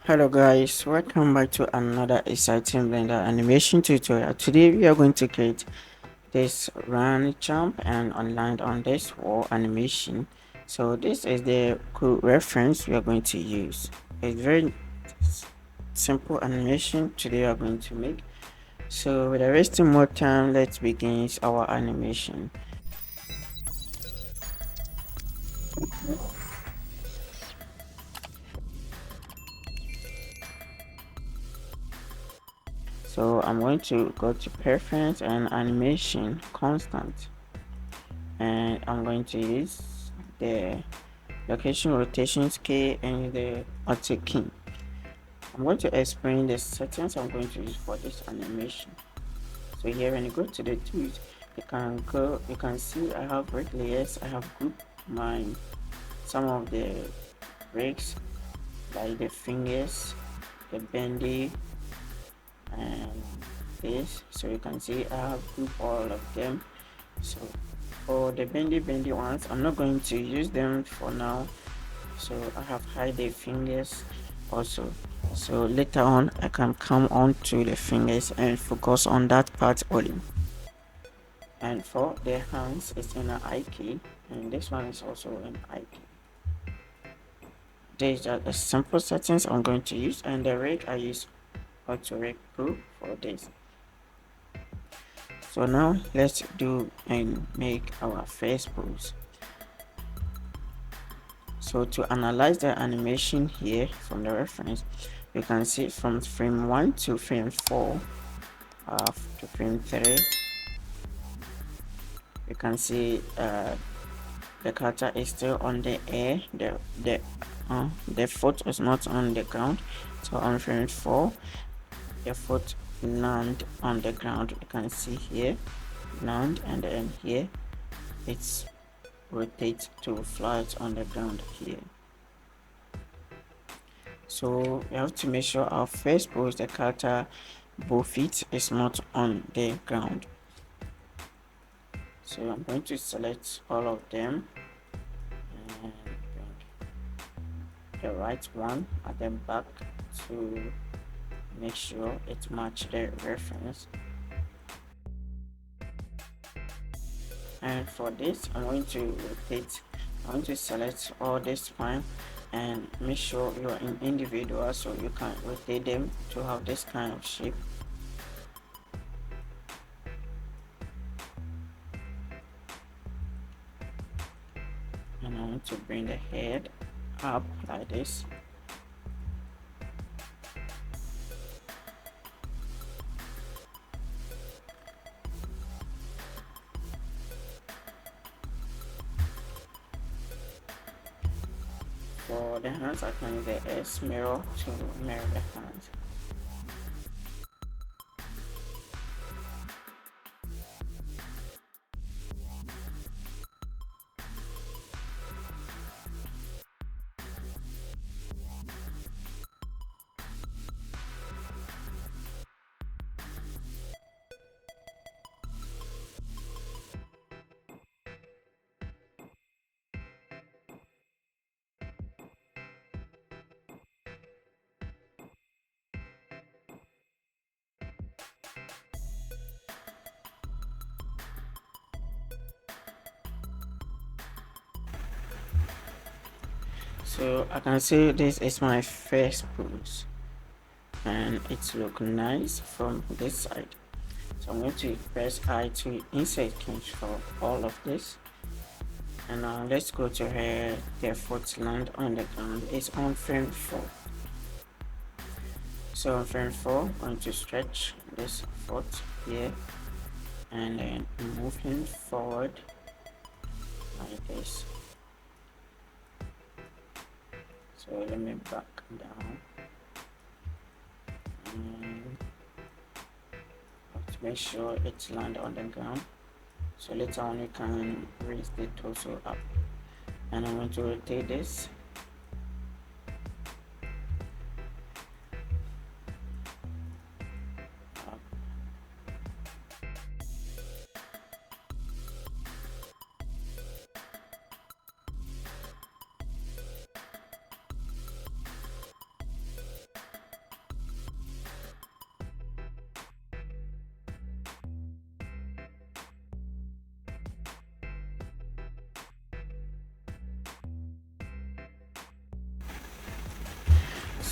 Hello guys, welcome back to another exciting Blender animation tutorial. Today we are going to create this run, jump and online on this wall animation. So this is the code reference we are going to use. It's very simple animation today we are going to make. So without wasting more time, let's begin our animation. So I'm going to go to preference and animation constant, and I'm going to use the location rotation scale and the auto key. I'm going to explain the settings I'm going to use for this animation. So here when you go to the tools, you can see I have rig layers. I have grouped some of the rigs, like the fingers, the bendy and this. So you can see I have grouped all of them. So for the bendy ones, I'm not going to use them for now. So I have hide the fingers also. So later on I can come on to the fingers and focus on that part only. And for the hands, it's in an I key, and this one is also an I key. These are the simple settings I'm going to use, and the rig I use auto rig pro for this. So now let's do and make our first pose. So to analyze the animation here from the reference, you can see from frame 1 to frame 4 to frame 3, you can see the character is still on the air. The foot is not on the ground. So on frame 4, the foot land on the ground. You can see here land, and then here it's rotate to flat on the ground here. So we have to make sure our first pose, the character both feet is not on the ground. So I'm going to select all of them and bring the right one at the back to make sure it matches the reference. And for this, I'm going to select all the spine and make sure you are in individual, so you can rotate them to have this kind of shape. And I want to bring the head up like this. For the hands, I can use the S mirror to mirror the hands. So I can see this is my first pose, and it looks nice from this side. So I'm going to press I to insert key for all of this. And now let's go to where the foot land on the ground. It's on frame 4. So on frame 4, I'm going to stretch this foot here and then move him forward like this. So let me back down and to make sure it lands on the ground. So later on you can raise the torso up, and I'm going to rotate this.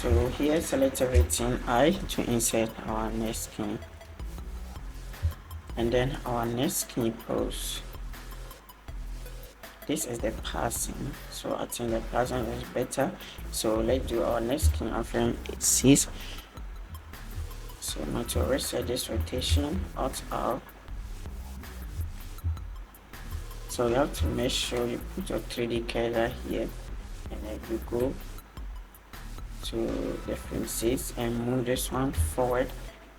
So here select everything I to insert our next key, and then our next key pose. This is the passing, so I think the passing is better. So let's do our next key on frame 6. So I'm going to reset this rotation, Alt R. So you have to make sure you put your 3D cursor here, and then you go to the frame 6 and move this one forward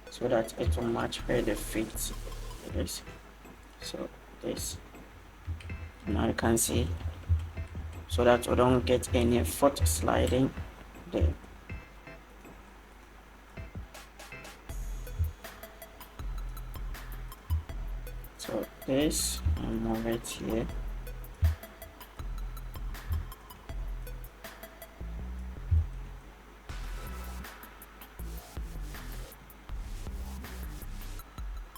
so that it will match where the feet is. So this, now you can see, so that we don't get any foot sliding there. So this, and move it here.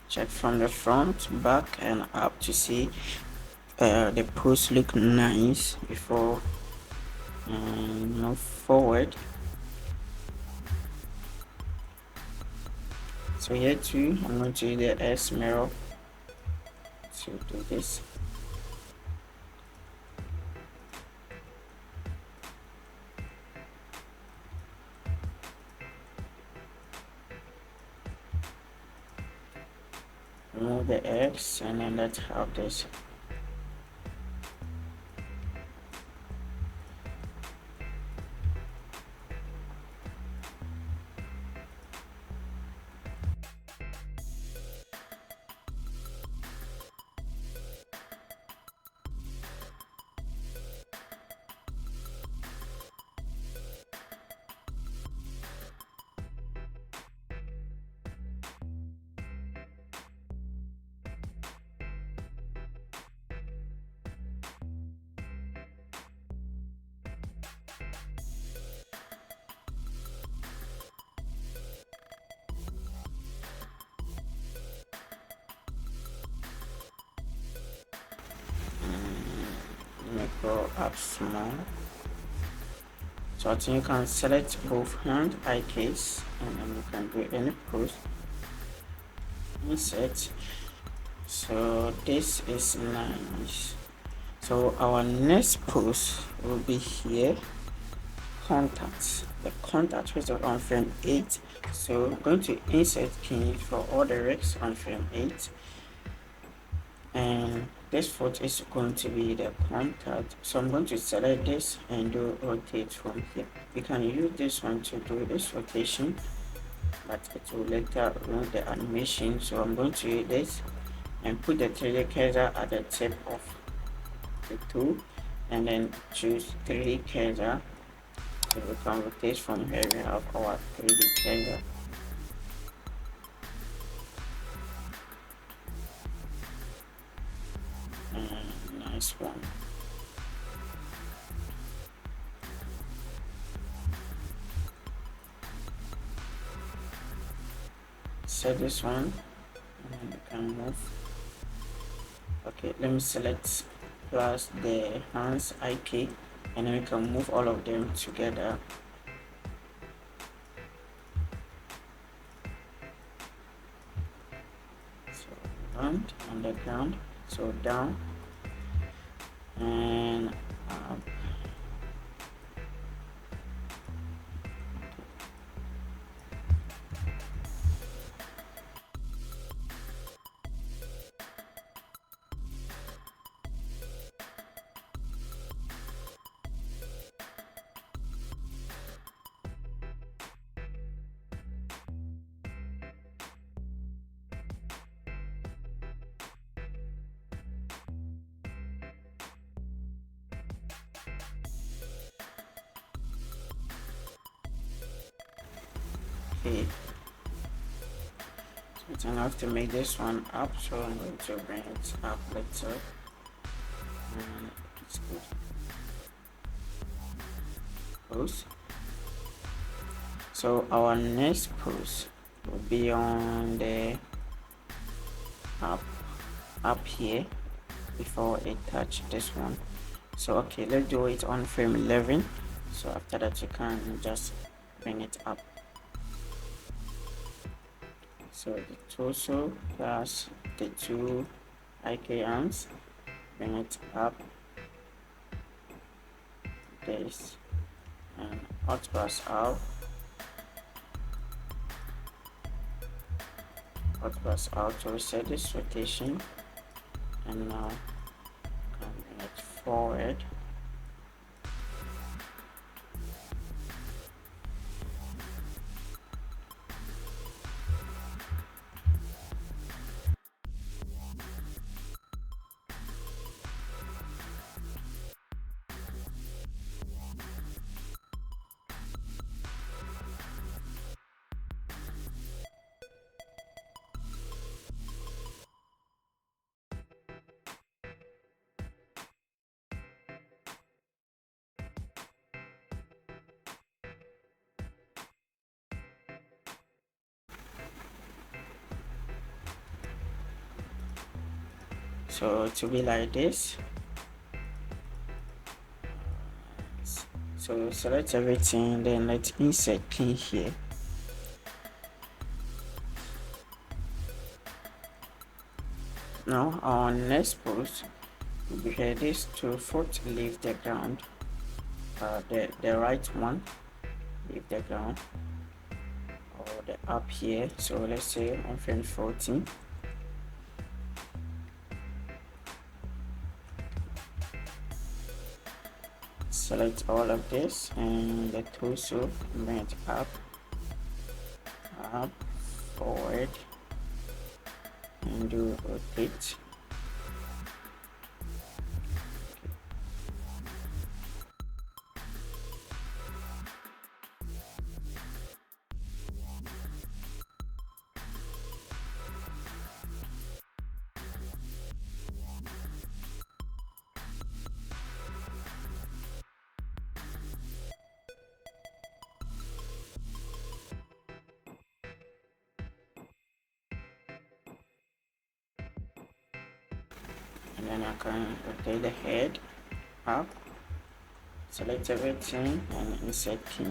Check from the front, back, and up to see the pose look nice before move forward. So here too, I'm going to use the S mirror to do this. Remove the X, and then let's have this. Go up small. So I think you can select both hand eye case, and then you can do any pose. Insert. So this is nice. So our next pose will be here. Contact. The contact is on frame 8. So I'm going to insert key for all the rigs on frame 8. And this foot is going to be the contact, so I'm going to select this and do rotate from here. You can use this one to do this rotation, but it will later run the animation. So I'm going to use this and put the 3D cursor at the tip of the tool, and then choose 3D cursor. So we can rotate from here. We have our 3D cursor. Nice one. Set this one, and then you can move. Okay, let me select plus the hands eye key, and then we can move all of them together. So round on the ground, so down and up. Okay, so I have to make this one up, so I'm going to bring it up later, and it's good. Pose. So our next pose will be on the up here before it touch this one. So okay, let's do it on frame 11. So after that you can just bring it up. So the torso plus the two IK arms, bring it up, this, and out plus out, to reset this rotation, and now can bring it forward. So to be like this, so select everything, then let's insert key here. Now our next pose will be here, this to foot leave the ground, the right one leave the ground, or the up here. So let's say on frame 14. Select all of this and the torso, bring it up, forward, and do rotate. And then I can rotate the head up, select everything and insert key.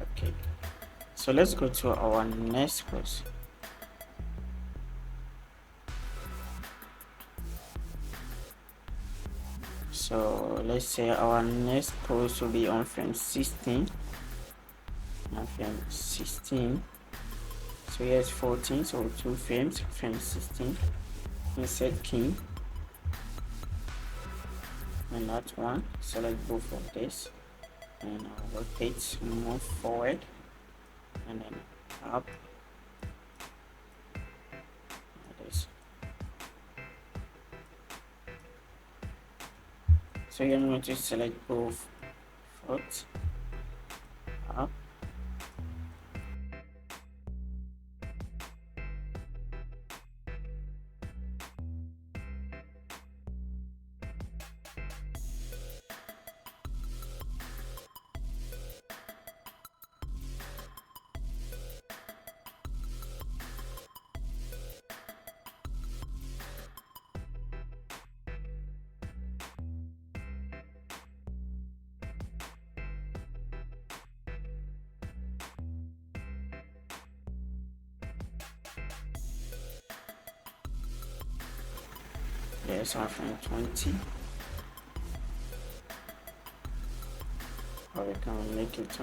Okay, so let's go to our next pose. So let's say our next pose will be on frame 16. On frame 16. So here's 14, so 2 frames, frame 16. Insert key. And that one, select both of this. And rotate, move forward. And then up. Like this. So you're going to select both foot, up, there's our frame 20, or we can make it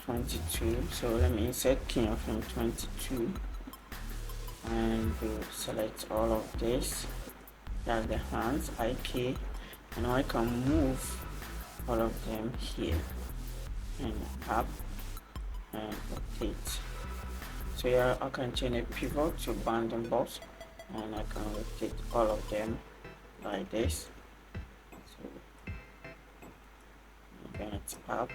22. So let me insert key on frame 22 and select all of this. That's the hands, IK, and now I can move all of them here and up and rotate. So here I can change a pivot to bounding box, and I can rotate all of them like this. So bring it up.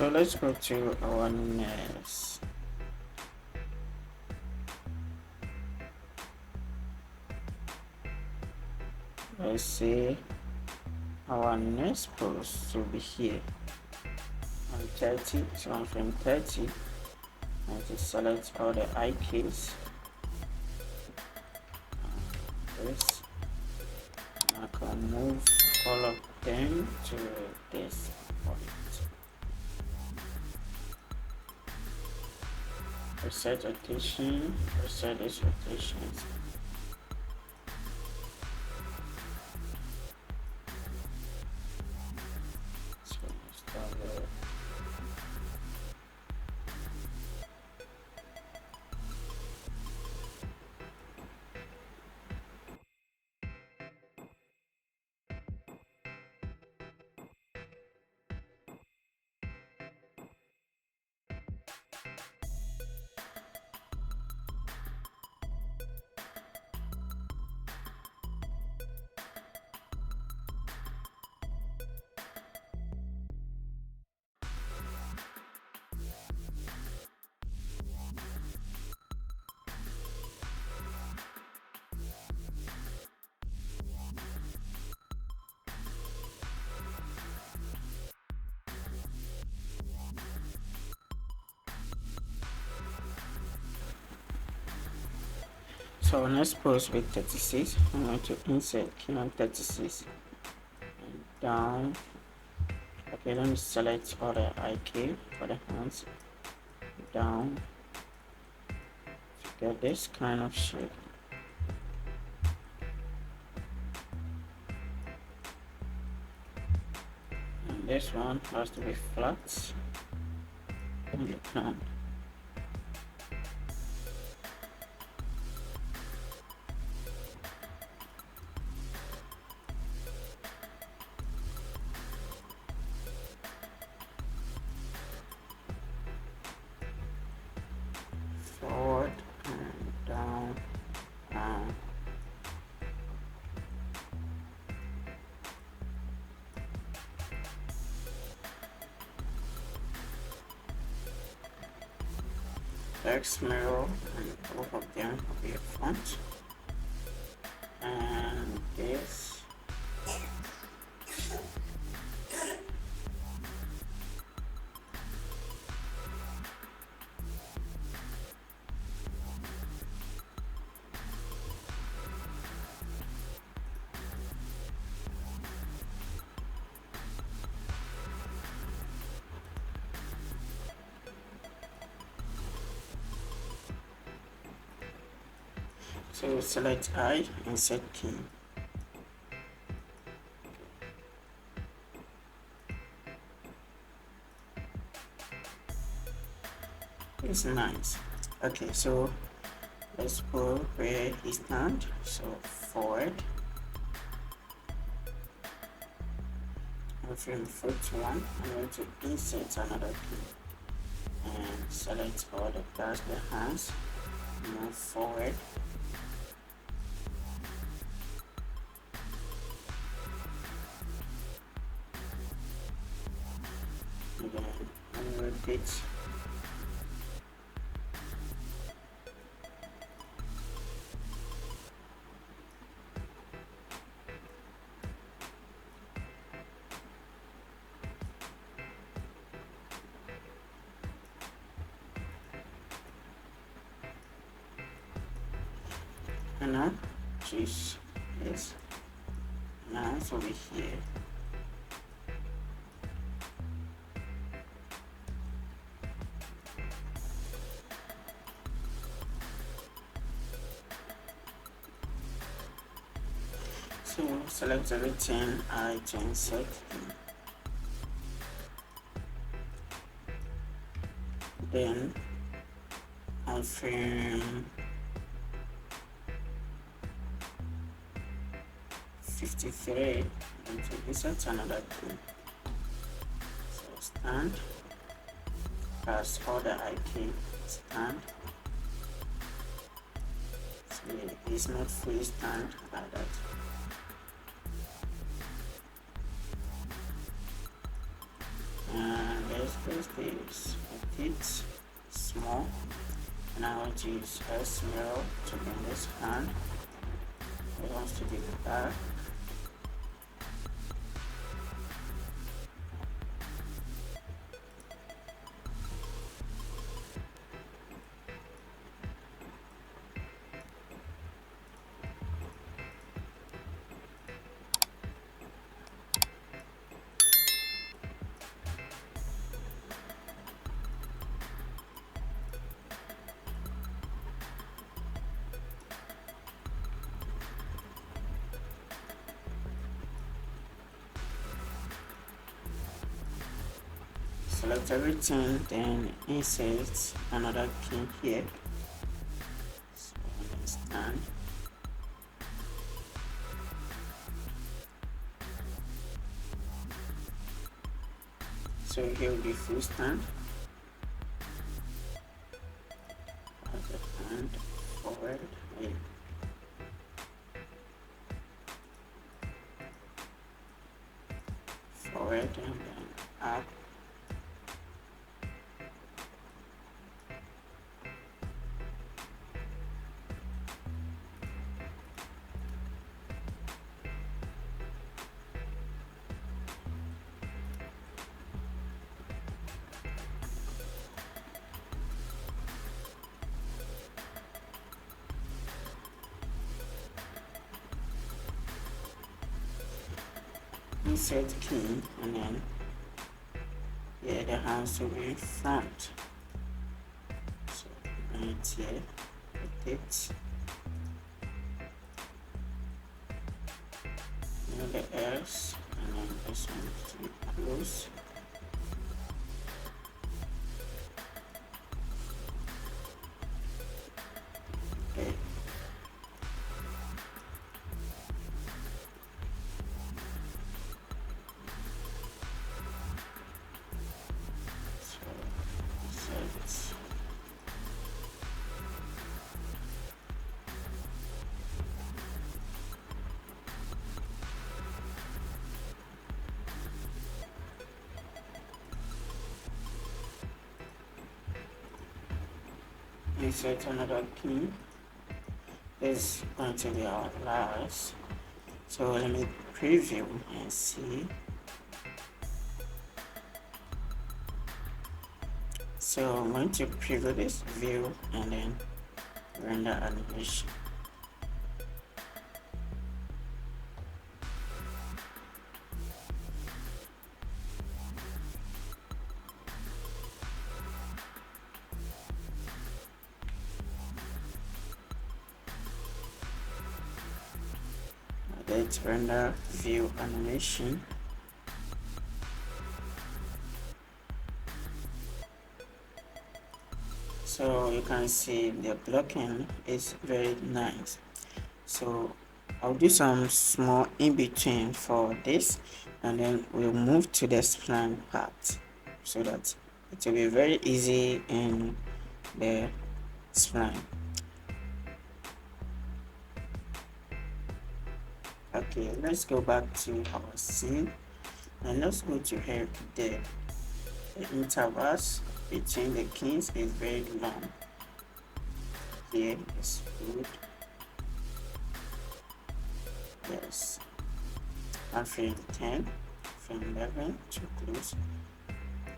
So let's go to our next. Let's see our next post will be here on 30. So I'm from 30 and to select all the eye keys. This I can move all of them to this point. Reset rotation, reset this rotation. So start there. So next post with 36, I'm going to insert key on 36 and down. Okay, let me select all the eye key for the hands down to get this kind of shape. And this one has to be flat on the ground. Forward and down and X mirror, and both of them will be front, and this so select I and set key. It's nice. Okay, so let's go where he stand. So forward. And from foot one, I'm going to insert another key and select all the parts, the hands, move forward. And then I'm repeat. And now choose this. Now it's over here. So select everything I to insert. Then on frame 53 and to insert another key. So stand, press all the I key, stand. So it's not fully stand like that. And let's place this, make it small, and I want to use S mirror to bring this hand. It wants to be back. Select everything, then insert another key here. So stand. So here will be full stand. And forward. Forward and then up. Insert key, and then yeah, the hands will be in front. So bring it here, rotate. The S, and then this one to be close. Okay. Insert another key. This is going to be our last. So let me preview and see. So I'm going to preview this view and then render animation. Let's render view animation. So you can see the blocking is very nice. So I'll do some small in between for this, and then we'll move to the spline part so that it will be very easy in the spline. Okay, let's go back to our scene and let's go to here. The intervals between the keys is very long. Here is good. Yes. And frame 10, frame 11 to close.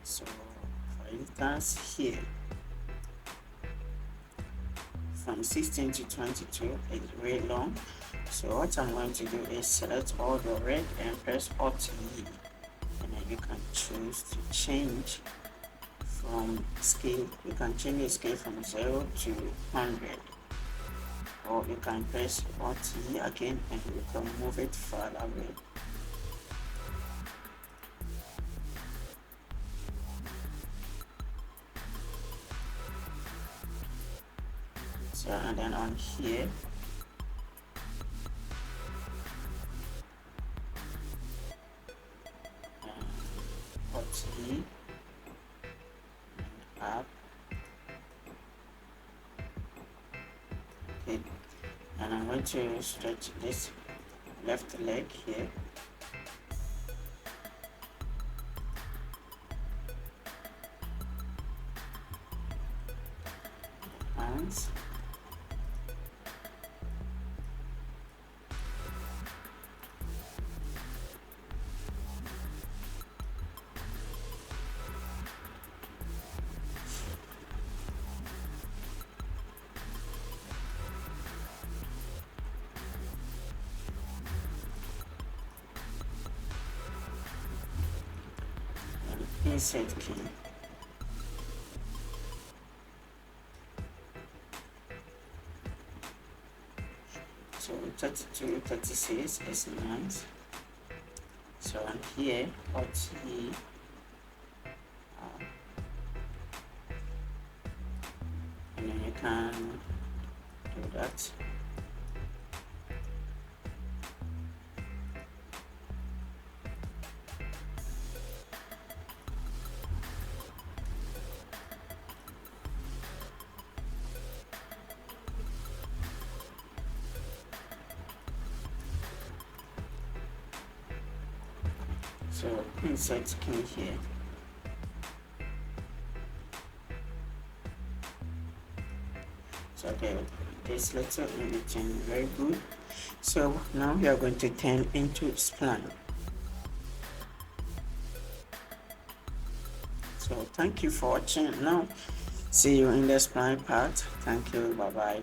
So for instance here, from 16 to 22 is very long. So what I'm going to do is select all the red and press Alt E, and then you can choose to change from scale. You can change the scale from 0 to 100, or you can press Alt E again and you can move it further away. So and then on here, Alt E and up. Okay, and I'm going to stretch this left leg here. once. Insert key. So 32, 36 is nice. So here, what he and then you can do that. So insert key here. So okay, this little in between, very good. So now we are going to turn into spline. So thank you for watching. Now see you in the spline part. Thank you, bye bye.